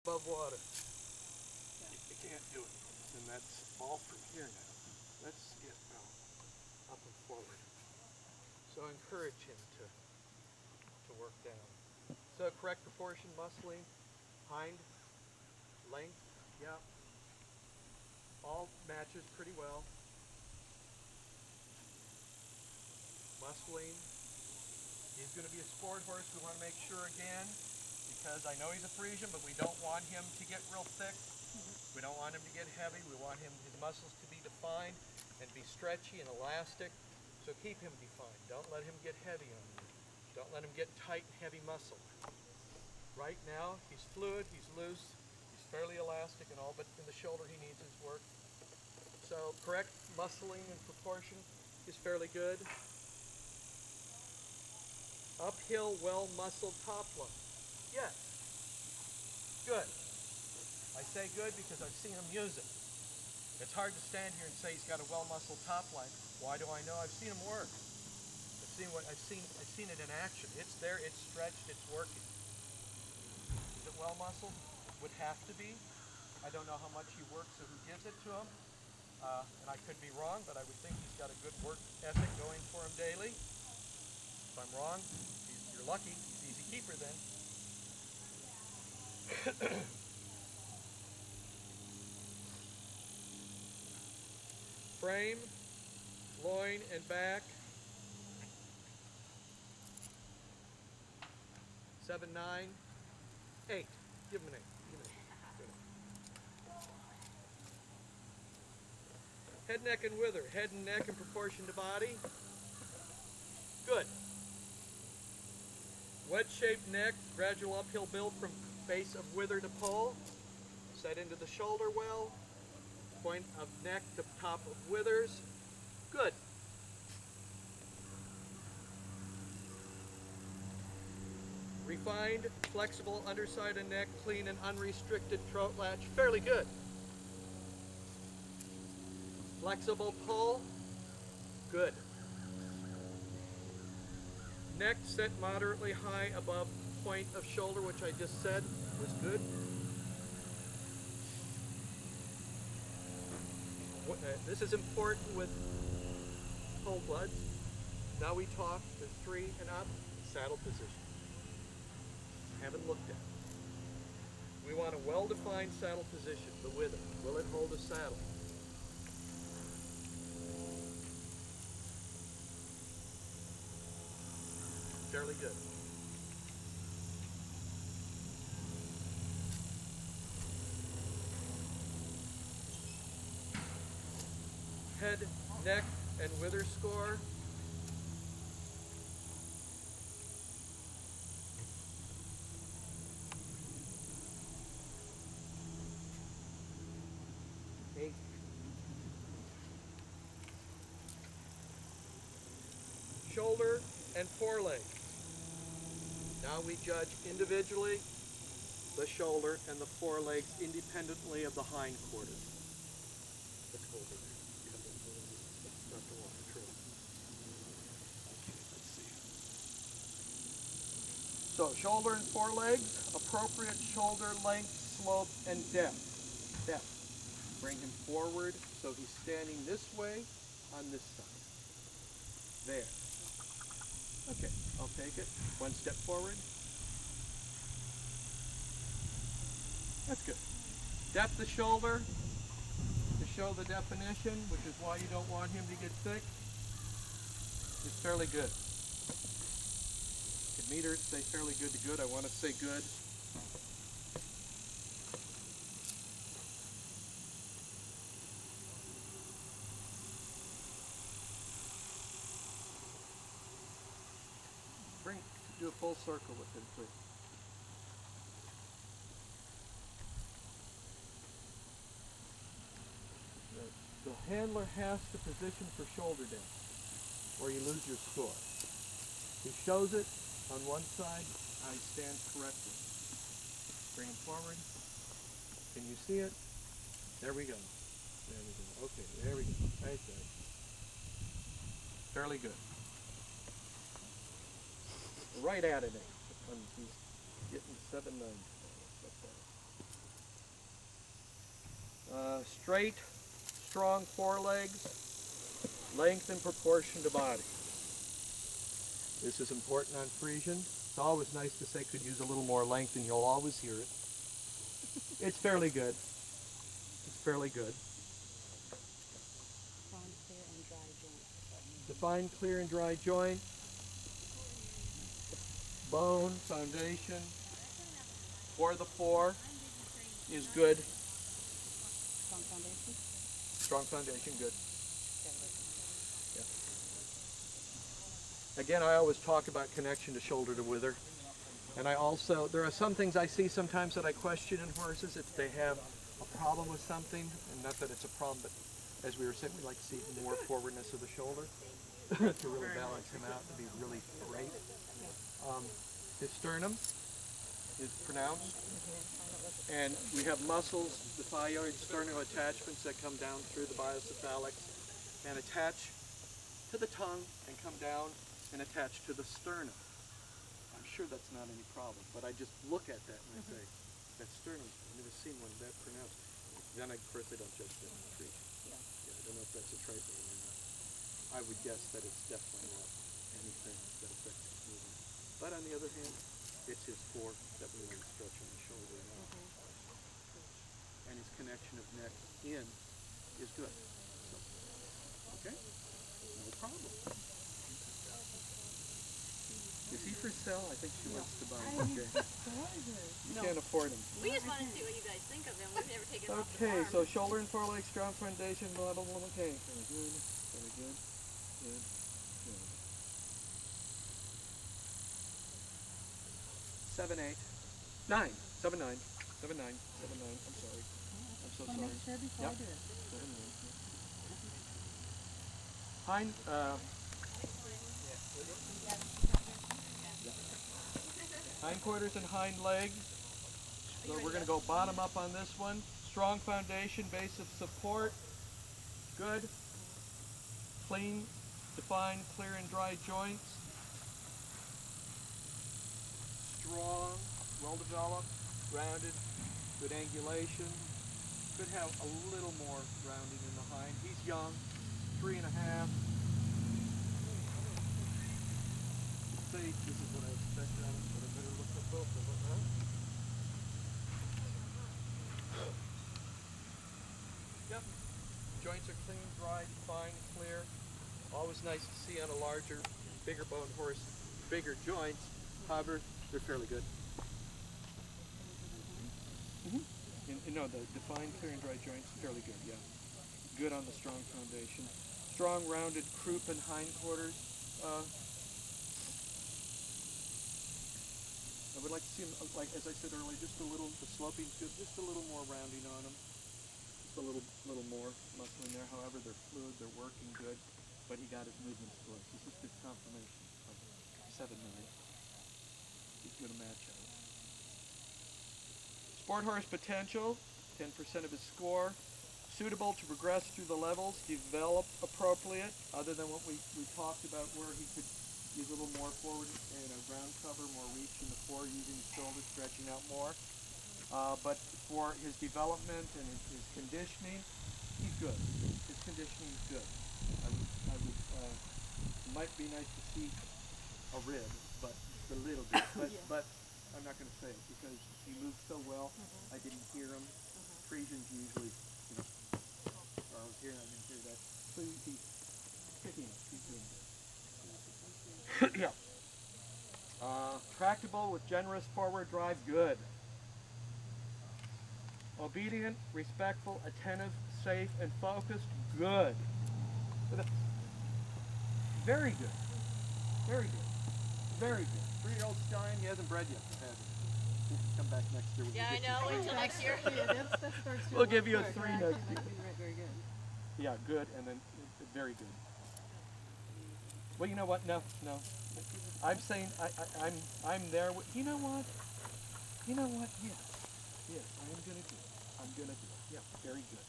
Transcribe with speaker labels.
Speaker 1: above water.
Speaker 2: You can't do it. And that's all from here now. Let's get up and forward.
Speaker 1: So encourage him to work down. So correct proportion, muscling, hind, length, yeah. All matches pretty well. Muscling. He's going to be a sport horse. We want to make sure again, because I know he's a Friesian, but we don't want him to get real thick. We don't want him to get heavy. We want his muscles to be defined and be stretchy and elastic. So keep him defined. Don't let him get heavy on you. Don't let him get tight and heavy muscle. Right now, he's fluid, he's loose, he's fairly elastic and all, but in the shoulder he needs his work. So correct muscling and proportion is fairly good. Uphill, well-muscled top line. Yes. Good. I say good because I've seen him use it. It's hard to stand here and say he's got a well-muscled top line. Why do I know? I've seen him work. I've seen it in action. It's there, it's stretched, it's working. Is it well-muscled? Would have to be. I don't know how much he works or who gives it to him. And I could be wrong, but I would think he's got a good work ethic going for him daily. If I'm wrong, you're lucky. He's easy keeper then. Frame, loin, and back. 7, 9, 8. Give him an 8. Give him an 8. Good. Head, neck, and wither. Head and neck in proportion to body. Good. Wedge-shaped neck, gradual uphill build from base of wither to pole. Set into the shoulder well. Point of neck to top of withers. Good. Refined, flexible underside of neck, clean and unrestricted throat latch. Fairly good. Flexible pull. Good. Neck set moderately high above point of shoulder, which I just said was good. This is important with whole bloods. Now we talk the 3 and up, saddle position. Haven't looked at it. We want a well-defined saddle position, the wither. Will it hold a saddle? Fairly good. Head, neck, and wither score. Shoulder and forelegs. Now we judge individually the shoulder and the forelegs independently of the hindquarters. Let's go over there. Not the water, true. Okay, let's see. So shoulder and forelegs, appropriate shoulder length, slope, and depth. Depth. Bring him forward so he's standing this way on this side. There. Okay, I'll take it. One step forward. That's good. Depth of shoulder to show the definition, which is why you don't want him to get thick, is fairly good. Could meter it, say fairly good to good. I want to say good. Do a full circle with him, please. The handler has to position for shoulder depth, or you lose your score. He shows it on one side, I stand correctly. Bring him forward. Can you see it? There we go. There we go. Okay, there we go. Right there. Fairly good. Right at it. He's getting 7-9. Straight, strong forelegs, length in proportion to body. This is important on Friesian. It's always nice to say could use a little more length and you'll always hear it. It's fairly good. It's fairly good. Define, clear, and dry joint. Bone, foundation, for the 4 is good.
Speaker 3: Strong foundation?
Speaker 1: Strong foundation, good. Yeah. Again, I always talk about connection to shoulder to wither. And I also, there are some things I see sometimes that I question in horses if they have a problem with something, and not that it's a problem, but as we were saying, we like to see more forwardness of the shoulder to really balance him out and be really great. His sternum is pronounced, and we have muscles, the thyroid sternal attachments that come down through the biocephalics and attach to the tongue and come down and attach to the sternum. I'm sure that's not any problem, but I just look at that and I say, that sternum, I've never seen one that pronounced. Then of course I don't judge them in treat. Yeah, I don't know if that's a trait or not. I would guess that it's definitely not anything that affects his movement. But on the other hand, it's his 4 that we want to stretch on the shoulder and out. And his connection of neck in is good. So, okay, no problem. Is he for sale? I think she wants to buy him. Okay. You can't afford him.
Speaker 4: We just want to see what you guys think of him. We've never taken him off the
Speaker 1: Okay,
Speaker 4: farm.
Speaker 1: so shoulder and foreleg, strong foundation, blah, blah, blah. Okay, very good, very good, good, good. 7, 8, 9, 7, 9, 7, 9, 7, 9. I'm sorry. I'm so sorry.
Speaker 3: Make sure before I do it.
Speaker 1: 7, 9. Hind, hindquarters and hind legs. So we're going to go bottom up on this one. Strong foundation, base of support. Good. Clean, defined, clear and dry joints. Strong, well developed, rounded, good angulation. Could have a little more rounding in the hind. He's young, 3 1/2. See, this is what I expected out of him, but I better look at both of them, huh? Yep. Joints are clean, dry, fine, clear. Always nice to see on a larger, bigger boned horse, bigger joints. However, they're fairly good. No, the defined, clear, and dry joints, fairly good, yeah. Good on the strong foundation. Strong, rounded croup and hindquarters. I would like to see him, like as I said earlier, just a little, the sloping's good, just a little more rounding on them. Just a little more muscle in there. However, they're fluid, they're working good, but he got his movements close. This is good confirmation of 7, 9. He's going to match out. Sporthorse potential, 10% of his score. Suitable to progress through the levels, developed appropriate, other than what we talked about where he could use a little more forward and a ground cover, more reach in the 4, using his shoulder, stretching out more. But for his development and his conditioning, he's good. His conditioning is good. It might be nice to see a rib, but a little bit. But I'm not going to say it because he moved so well. I didn't hear him. Friesians usually, you know, I was here and I didn't hear that. So he's picking up. He's doing it. Yeah. Tractable with generous forward drive, good. Obedient, respectful, attentive, safe, and focused, good. Very good. Very good. Very good. 3-year-old Stein, he hasn't bred yet. Come back next year.
Speaker 4: Yeah, I know. Wait till next year.
Speaker 1: We'll give you a 3 next year.
Speaker 3: Very good.
Speaker 1: Yeah, good, and then very good. Well, you know what? No. I'm saying I'm there. You know what? Yes, I am gonna do it. Yeah, very good.